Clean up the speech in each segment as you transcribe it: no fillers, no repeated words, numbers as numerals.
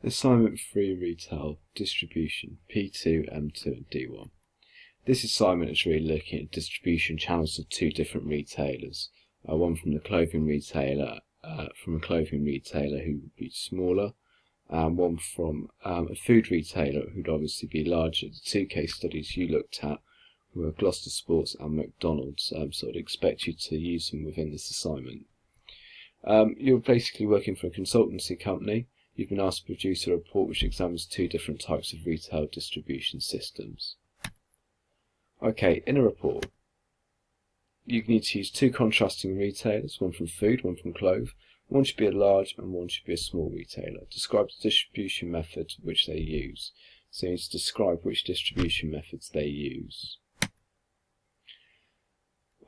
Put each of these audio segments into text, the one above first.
Assignment 3 Retail Distribution P2, M2 and D1. This assignment is really looking at distribution channels of two different retailers. One from the clothing retailer, who would be smaller, and one from a food retailer who would obviously be larger. The two case studies you looked at were Gloucester Sports and McDonald's, so I'd expect you to use them within this assignment. You're basically working for a consultancy company. You've been asked to produce a report which examines two different types of retail distribution systems. Okay, in a report, you need to use two contrasting retailers, one from food, one from clothes. One should be a large and one should be a small retailer. Describe the distribution methods which they use. So you need to describe which distribution methods they use.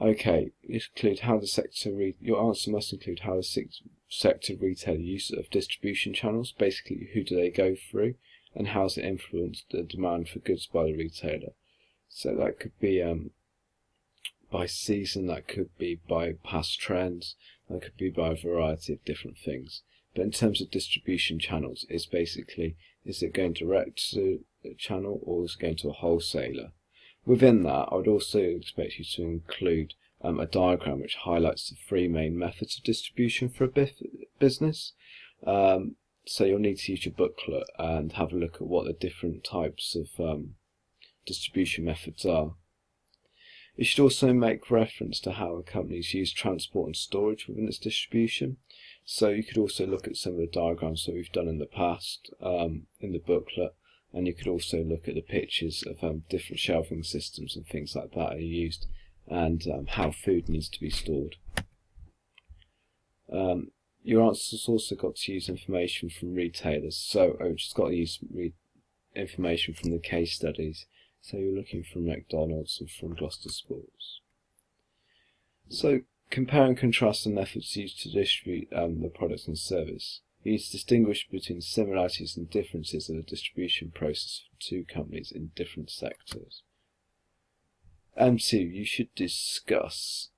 Okay, your answer must include how the sector retailer use of distribution channels, basically who do they go through, and how does it influence the demand for goods by the retailer. So that could be by season, that could be by past trends, that could be by a variety of different things. But in terms of distribution channels, it's basically, is it going direct to a channel or is it going to a wholesaler? Within that, I would also expect you to include a diagram which highlights the three main methods of distribution for a business. So you'll need to use your booklet and have a look at what the different types of distribution methods are. You should also make reference to how companies use transport and storage within its distribution. So you could also look at some of the diagrams that we've done in the past in the booklet. And you could also look at the pictures of different shelving systems and things like that are used, and how food needs to be stored. Your answer's also got to use information from retailers, so it's got to use information from the case studies. So you're looking from McDonald's and from Gloucester Sports. So compare and contrast the methods used to distribute the products and service. You need to distinguish between similarities and differences in the distribution process for two companies in different sectors. M2, you should discuss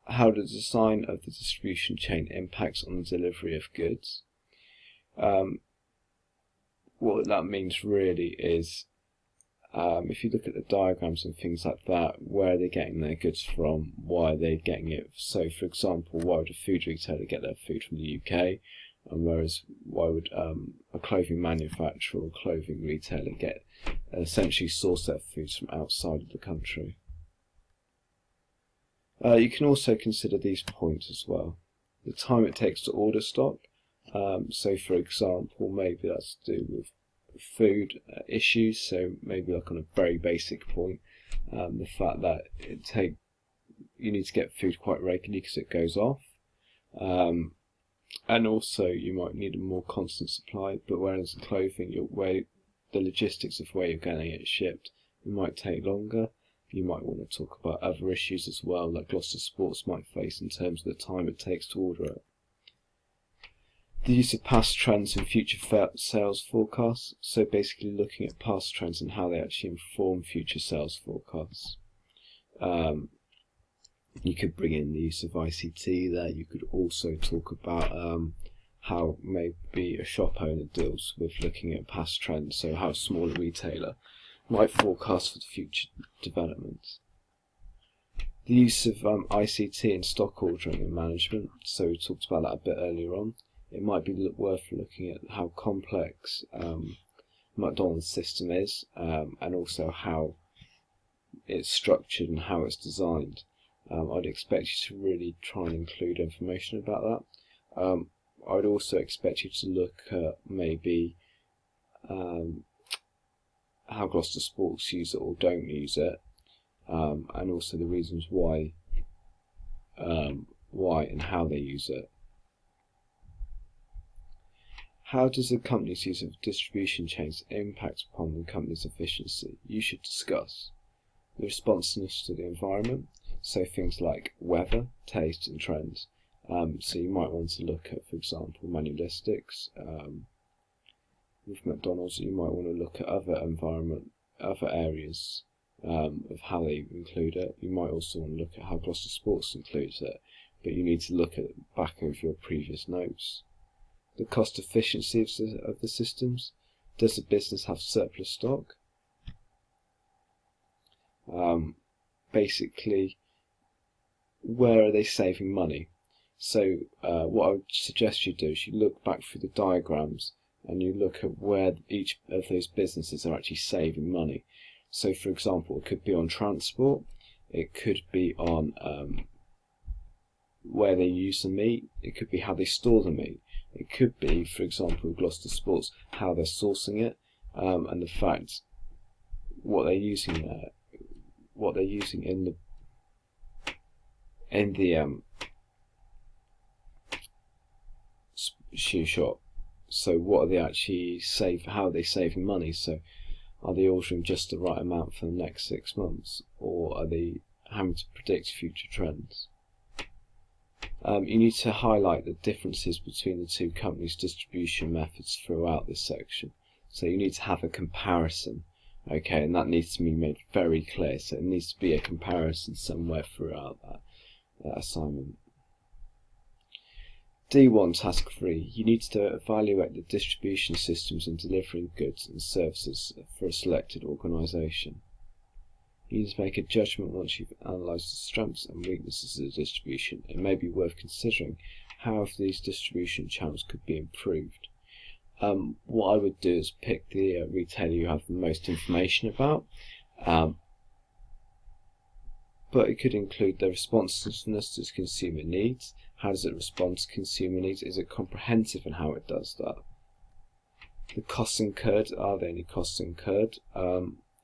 how the design of the distribution chain impacts on the delivery of goods. What that means really is, if you look at the diagrams and things like that, where are they getting their goods from, why are they getting it? So for example, why would a food retailer get their food from the UK? And why would a clothing manufacturer or clothing retailer essentially source their foods from outside of the country? You can also consider these points as well. The time it takes to order stock. So for example, maybe that's to do with food issues. So maybe like on a very basic point, the fact that you need to get food quite regularly because it goes off. And also you might need a more constant supply, but whereas in clothing, the logistics of where you're getting it shipped, it might take longer. You might want to talk about other issues as well, like Gloucester Sports might face in terms of the time it takes to order it. The use of past trends and future sales forecasts, so basically looking at past trends and how they actually inform future sales forecasts. You could bring in the use of ICT there. You could also talk about how maybe a shop owner deals with looking at past trends, so how a smaller retailer might forecast for the future developments. The use of ICT in stock ordering and management, so we talked about that a bit earlier on. It might be worth looking at how complex McDonald's system is, and also how it's structured and how it's designed. I'd expect you to really try and include information about that. I'd also expect you to look at maybe how Gloucester Sports use it or don't use it, and also the reasons why and how they use it. How does the company's use of distribution chains impact upon the company's efficiency? You should discuss the responsiveness to the environment, so things like weather, taste and trends. So you might want to look at, for example, manualistics. With McDonald's, you might want to look at other areas of how they include it. You might also want to look at how Gloucester Sports includes it, but you need to look at the back of your previous notes. the cost efficiency of the systems. Does the business have surplus stock? Basically, where are they saving money? So what I would suggest you do is you look back through the diagrams and you look at where each of those businesses are actually saving money. So for example, it could be on transport, it could be on where they use the meat, it could be how they store the meat, it could be, for example, Gloucester Sports, how they're sourcing it, and the fact what they're using in the shoe shop. So what are they actually how are they saving money? So are they ordering just the right amount for the next 6 months, or are they having to predict future trends? You need to highlight the differences between the two companies' distribution methods throughout this section. So you need to have a comparison, okay, and that needs to be made very clear. So it needs to be a comparison somewhere throughout that assignment. D1 Task 3. You need to evaluate the distribution systems and delivering goods and services for a selected organisation. You need to make a judgment once you've analysed the strengths and weaknesses of the distribution. It may be worth considering how these distribution channels could be improved. What I would do is pick the retailer you have the most information about, but it could include their responsiveness to consumer needs. How does it respond to consumer needs? Is it comprehensive in how it does that? The costs incurred, are there any costs incurred?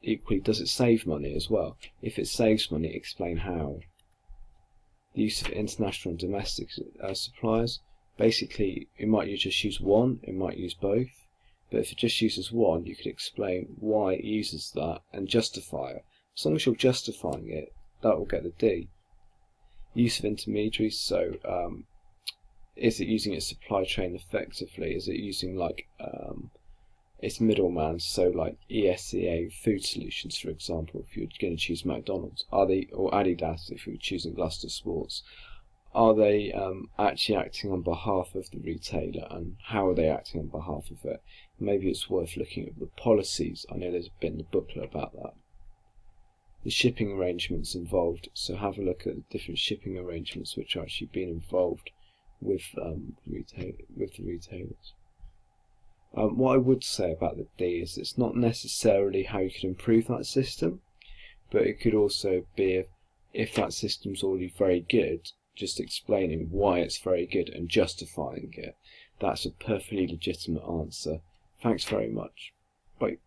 Equally, does it save money as well? If it saves money, explain how. The use of international and domestic suppliers. Basically, it might just use one, it might use both, but if it just uses one, you could explain why it uses that and justify it. As long as you're justifying it, that will get the D. Use of intermediaries, so is it using its supply chain effectively? Is it using like its middleman, so like ESEA Food Solutions, for example, if you're going to choose McDonald's, or Adidas if you're choosing Gloucester Sports, are they actually acting on behalf of the retailer, and how are they acting on behalf of it? Maybe it's worth looking at the policies. I know there's been a booklet about that. The shipping arrangements involved, so have a look at the different shipping arrangements which are actually being involved with the retailers. What I would say about the D is it's not necessarily how you could improve that system, but it could also be if that system's already very good, just explaining why it's very good and justifying it. That's a perfectly legitimate answer. Thanks very much. Bye.